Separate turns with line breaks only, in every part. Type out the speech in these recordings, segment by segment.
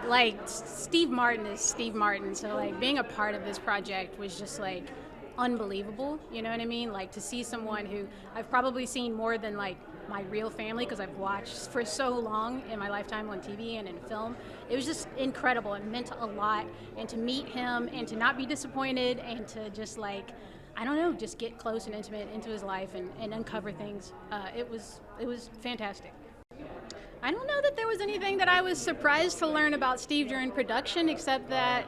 man, like Steve Martin is Steve Martin, so like being a part of this project was just like unbelievable, you know what I mean? Like to see someone who I've probably seen more than like my real family because I've watched for so long in my lifetime on TV and in film. It was just incredible. It meant a lot, and to meet him and to not be disappointed and to just like, I don't know, just get close and intimate into his life and uncover things. It was fantastic. I don't know that there was anything that I was surprised to learn about Steve during production, except that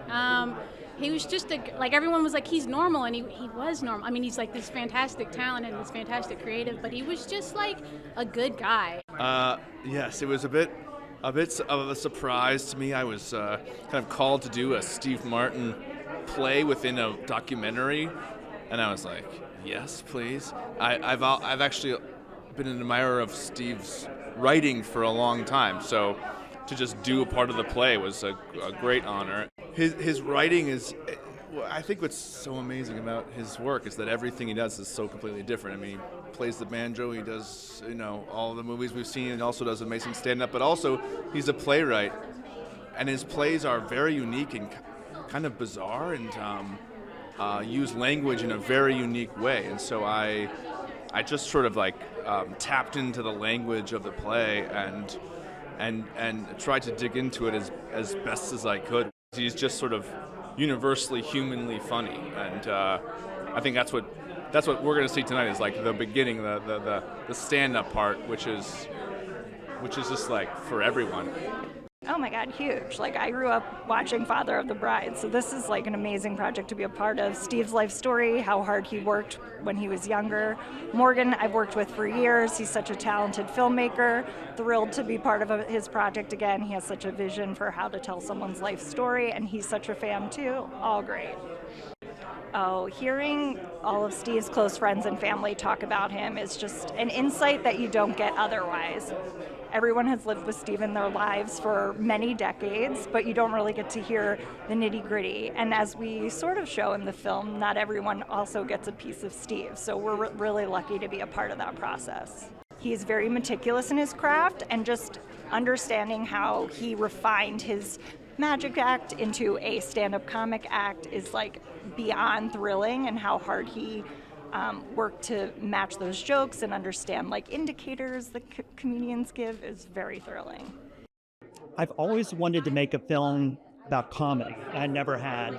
he was just like everyone was like, he's normal, and he was normal. I mean, he's like this fantastic talent and this fantastic creative, but he was just like a good guy.
Yes, it was a bit of a surprise to me. I was kind of called to do a Steve Martin play within a documentary, and I was like, yes, please. I've actually been an admirer of Steve's writing for a long time, so to just do a part of the play was a great honor. His writing is, I think what's so amazing about his work is that everything he does is so completely different. I mean, he plays the banjo, he does, all the movies we've seen, and also does amazing stand-up, but also he's a playwright, and his plays are very unique and kind of bizarre and use language in a very unique way, and so I just sort of like tapped into the language of the play and tried to dig into it as best as I could. He's just sort of universally humanly funny, and I think that's what we're going to see tonight is like the beginning, the stand-up part, which is just like for everyone.
Oh my God, huge. Like, I grew up watching Father of the Bride, so this is like an amazing project to be a part of. Steve's life story, how hard he worked when he was younger. Morgan, I've worked with for years. He's such a talented filmmaker. Thrilled to be part of his project again. He has such a vision for how to tell someone's life story, and he's such a fan too. All great. Oh, hearing all of Steve's close friends and family talk about him is just an insight that you don't get otherwise. Everyone has lived with Steve in their lives for many decades, but you don't really get to hear the nitty-gritty. And as we sort of show in the film, not everyone also gets a piece of Steve, so we're really lucky to be a part of that process. He's very meticulous in his craft, and just understanding how he refined his magic act into a stand-up comic act is like beyond thrilling, and how hard he worked to match those jokes and understand like indicators that comedians give is very thrilling.
I've always wanted to make a film about comedy. I never had.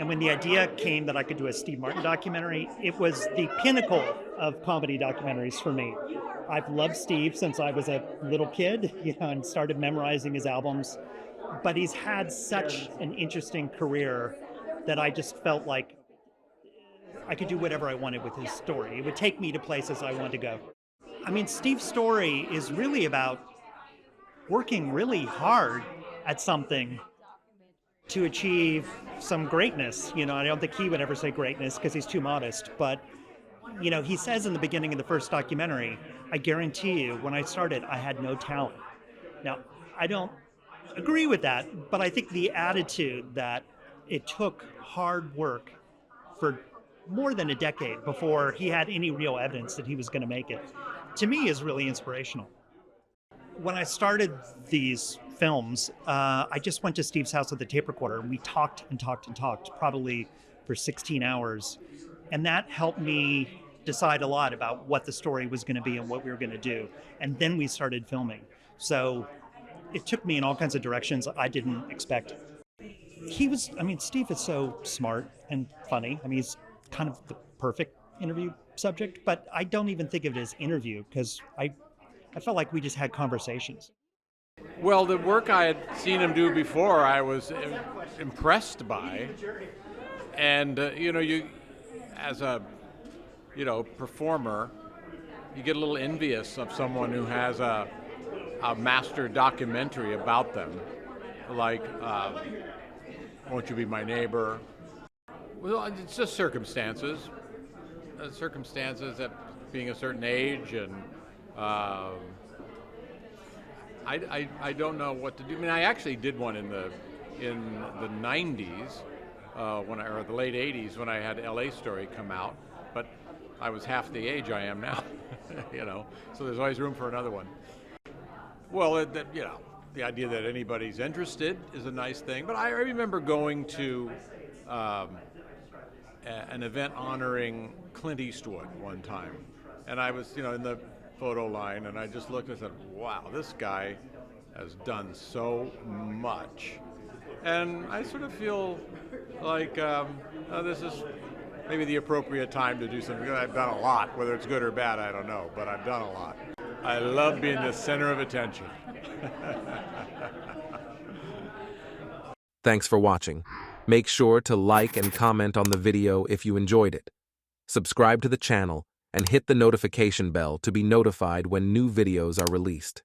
And when the idea came that I could do a Steve Martin documentary, it was the pinnacle of comedy documentaries for me. I've loved Steve since I was a little kid, and started memorizing his albums. But he's had such an interesting career that I just felt like I could do whatever I wanted with his story. It would take me to places I wanted to go. I mean, Steve's story is really about working really hard at something to achieve some greatness. I don't think he would ever say greatness because he's too modest. But, he says in the beginning of the first documentary, I guarantee you, when I started, I had no talent. Now, I don't agree with that, but I think the attitude that it took hard work for more than a decade before he had any real evidence that he was going to make it, to me is really inspirational. When I started these films, I just went to Steve's house with a tape recorder, and we talked and talked and talked, probably for 16 hours. And that helped me decide a lot about what the story was going to be and what we were going to do. And then we started filming. So it took me in all kinds of directions I didn't expect. Steve is so smart and funny. He's kind of the perfect interview subject, but I don't even think of it as interview because I felt like we just had conversations.
Well, the work I had seen him do before, I was impressed by, and you, as a performer, you get a little envious of someone who has a master documentary about them, like Won't You Be My Neighbor? Well, it's just circumstances at being a certain age, and I don't know what to do. I mean, I actually did one in the 90s, or the late 80s when I had LA Story come out, but I was half the age I am now, so there's always room for another one. Well, the idea that anybody's interested is a nice thing. But I remember going to an event honoring Clint Eastwood one time, and I was, in the photo line, and I just looked and said, wow, this guy has done so much. And I sort of feel like this is maybe the appropriate time to do something. I've done a lot, whether it's good or bad, I don't know, but I've done a lot. I love being the center of attention.
Thanks for watching. Make sure to like and comment on the video if you enjoyed it. Subscribe to the channel and hit the notification bell to be notified when new videos are released.